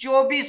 24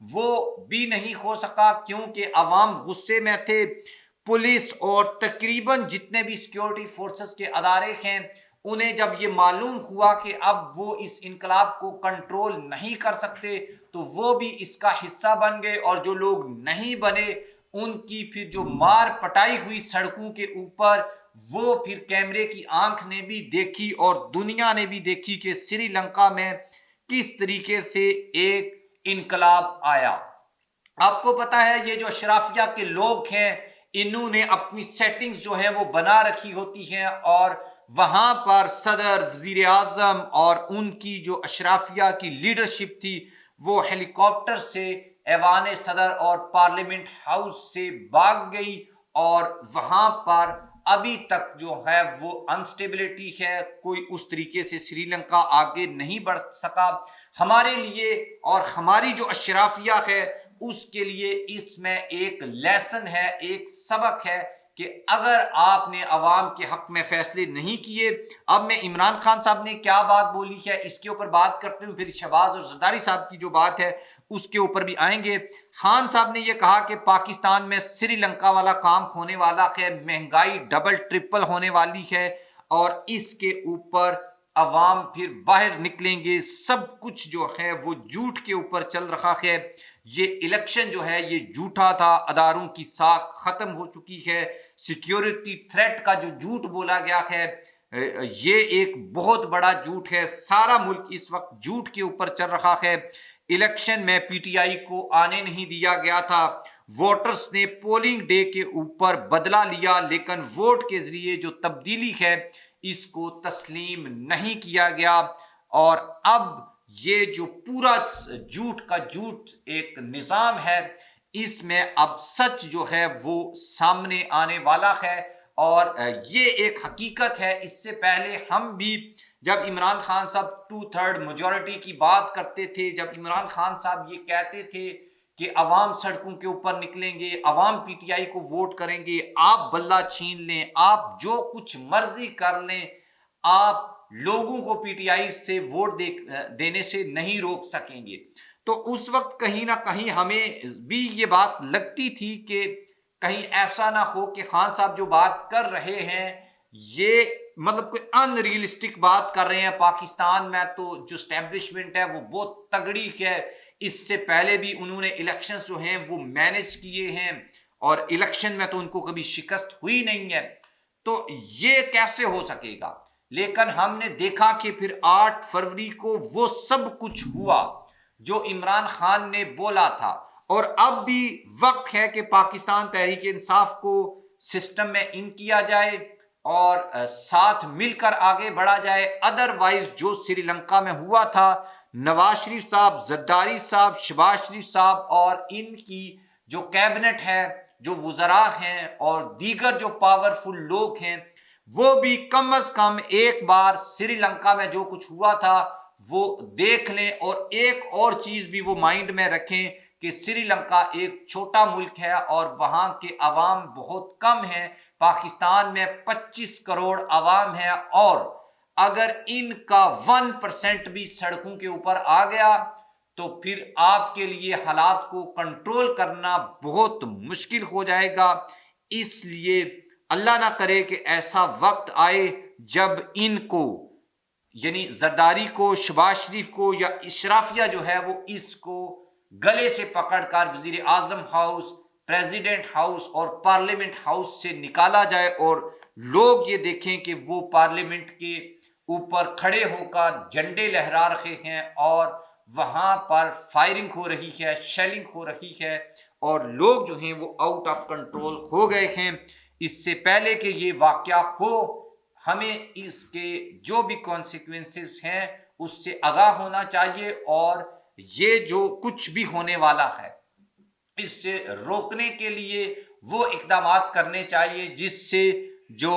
وہ بھی نہیں ہو سکا کیونکہ عوام غصے میں تھے۔ پولیس اور تقریباً جتنے بھی سیکیورٹی فورسز کے ادارے ہیں، انہیں جب یہ معلوم ہوا کہ اب وہ اس انقلاب کو کنٹرول نہیں کر سکتے تو وہ بھی اس کا حصہ بن گئے، اور جو لوگ نہیں بنے ان کی پھر جو مار پٹائی ہوئی سڑکوں کے اوپر، وہ پھر کیمرے کی آنکھ نے بھی دیکھی اور دنیا نے بھی دیکھی کہ سری لنکا میں کس طریقے سے ایک انقلاب آیا۔ آپ کو پتا ہے یہ جو اشرافیہ کے لوگ ہیں، انہوں نے اپنی سیٹنگز جو ہیں وہ بنا رکھی ہوتی ہیں، اور وہاں پر صدر، وزیر اعظم اور ان کی جو اشرافیہ کی لیڈرشپ تھی وہ ہیلی کاپٹر سے ایوان صدر اور پارلیمنٹ ہاؤس سے بھاگ گئی، اور وہاں پر ابھی تک جو ہے وہ انسٹیبلٹی ہے، کوئی اس طریقے سے سری لنکا آگے نہیں بڑھ سکا۔ ہمارے لیے اور ہماری جو اشرافیہ ہے اس کے لیے اس میں ایک لیسن ہے، ایک سبق ہے کہ اگر آپ نے عوام کے حق میں فیصلے نہیں کیے۔ اب میں عمران خان صاحب نے کیا بات بولی ہے اس کے اوپر بات کرتے ہوں، پھر شہباز اور زرداری صاحب کی جو بات ہے اس کے اوپر بھی آئیں گے۔ خان صاحب نے یہ کہا کہ پاکستان میں سری لنکا والا کام ہونے والا ہے، مہنگائی ڈبل ٹرپل ہونے والی ہے، اور اس کے اوپر عوام پھر باہر نکلیں گے۔ سب کچھ جو ہے وہ جھوٹ کے اوپر چل رہا ہے، یہ الیکشن جو ہے یہ جھوٹا تھا، اداروں کی ساکھ ختم ہو چکی ہے، سیکیورٹی تھریٹ کا جو جھوٹ بولا گیا ہے یہ ایک بہت بڑا جھوٹ ہے۔ سارا ملک اس وقت جھوٹ کے اوپر چل رہا ہے۔ الیکشن میں پی ٹی آئی کو آنے نہیں دیا گیا تھا، ووٹرز نے پولنگ ڈے کے اوپر بدلہ لیا، لیکن ووٹ کے ذریعے جو تبدیلی ہے اس کو تسلیم نہیں کیا گیا، اور اب یہ جو پورا جھوٹ کا جھوٹ ایک نظام ہے اس میں اب سچ جو ہے وہ سامنے آنے والا ہے، اور یہ ایک حقیقت ہے۔ اس سے پہلے ہم بھی جب عمران خان صاحب 2/3 میجورٹی کی بات کرتے تھے، جب عمران خان صاحب یہ کہتے تھے کہ عوام سڑکوں کے اوپر نکلیں گے، عوام پی ٹی آئی کو ووٹ کریں گے، آپ بلہ چھین لیں، آپ جو کچھ مرضی کر لیں، آپ لوگوں کو پی ٹی آئی سے ووٹ دینے سے نہیں روک سکیں گے۔ تو اس وقت کہیں نہ کہیں ہمیں بھی یہ بات لگتی تھی کہ کہیں ایسا نہ ہو کہ خان صاحب جو بات کر رہے ہیں یہ مطلب کوئی ان ریئلسٹک بات کر رہے ہیں۔ پاکستان میں تو جو اسٹیبلشمنٹ ہے وہ بہت تگڑی ہے، اس سے پہلے بھی انہوں نے الیکشنز جو ہیں وہ مینج کیے ہیں، اور الیکشن میں تو ان کو کبھی شکست ہوئی نہیں ہے، تو یہ کیسے ہو سکے گا؟ لیکن ہم نے دیکھا کہ پھر 8 فروری کو وہ سب کچھ ہوا جو عمران خان نے بولا تھا، اور اب بھی وقت ہے کہ پاکستان تحریک انصاف کو سسٹم میں ان کیا جائے اور ساتھ مل کر آگے بڑھا جائے۔ ادروائز جو سری لنکا میں ہوا تھا، نواز شریف صاحب، زرداری صاحب، شہباز شریف صاحب اور ان کی جو کیبنٹ ہے، جو وزراء ہیں اور دیگر جو پاورفل لوگ ہیں، وہ بھی کم از کم ایک بار سری لنکا میں جو کچھ ہوا تھا وہ دیکھ لیں، اور ایک اور چیز بھی وہ مائنڈ میں رکھیں کہ سری لنکا ایک چھوٹا ملک ہے اور وہاں کے عوام بہت کم ہیں۔ پاکستان میں 25 کروڑ عوام ہیں، اور اگر ان کا 1% بھی سڑکوں کے اوپر آ گیا تو پھر آپ کے لیے حالات کو کنٹرول کرنا بہت مشکل ہو جائے گا۔ اس لیے اللہ نہ کرے کہ ایسا وقت آئے جب ان کو، یعنی زرداری کو، شہباز شریف کو یا اشرافیہ جو ہے وہ اس کو گلے سے پکڑ کر وزیر اعظم ہاؤس، پریزیڈنٹ ہاؤس اور پارلیمنٹ ہاؤس سے نکالا جائے، اور لوگ یہ دیکھیں کہ وہ پارلیمنٹ کے اوپر کھڑے ہو کر جھنڈے لہرا رہے ہیں، اور وہاں پر فائرنگ ہو رہی ہے، شیلنگ ہو رہی ہے، اور لوگ جو ہیں وہ آؤٹ آف کنٹرول ہو گئے ہیں۔ اس سے پہلے کہ یہ واقعہ ہو، ہمیں اس کے جو بھی کانسیکوینسز ہیں اس سے آگاہ ہونا چاہیے، اور یہ جو کچھ بھی ہونے والا ہے اس سے روکنے کے لیے وہ اقدامات کرنے چاہیے جس سے جو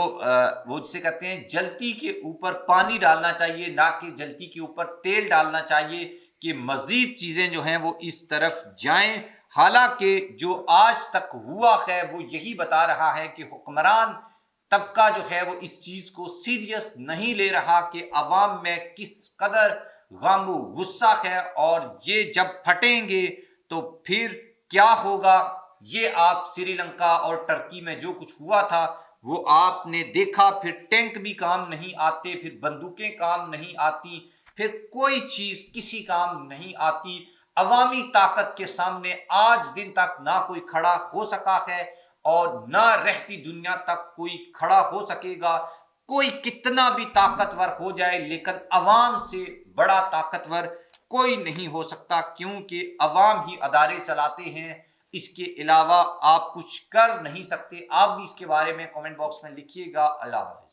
وہ جسے کہتے ہیں جلتی کے اوپر پانی ڈالنا چاہیے، نہ کہ جلتی کے اوپر تیل ڈالنا چاہیے کہ مزید چیزیں جو ہیں وہ اس طرف جائیں۔ حالانکہ جو آج تک ہوا ہے وہ یہی بتا رہا ہے کہ حکمران طبقہ جو ہے وہ اس چیز کو سیریس نہیں لے رہا کہ عوام میں کس قدر غم و غصہ ہے، اور یہ جب پھٹیں گے تو پھر کیا ہوگا؟ یہ آپ سری لنکا اور ٹرکی میں جو کچھ ہوا تھا وہ آپ نے دیکھا. پھر ٹینک بھی کام نہیں آتے، پھر بندوقیں کام نہیں آتی، پھر کوئی چیز کسی کام نہیں آتی. عوامی طاقت کے سامنے آج دن تک نہ کوئی کھڑا ہو سکا ہے اور نہ رہتی دنیا تک کوئی کھڑا ہو سکے گا. کوئی کتنا بھی طاقتور ہو جائے لیکن عوام سے بڑا طاقتور کوئی نہیں ہو سکتا، کیونکہ عوام ہی ادارے چلاتے ہیں. اس کے علاوہ آپ کچھ کر نہیں سکتے. آپ بھی اس کے بارے میں کامنٹ باکس میں لکھیے گا. اللہ حافظ.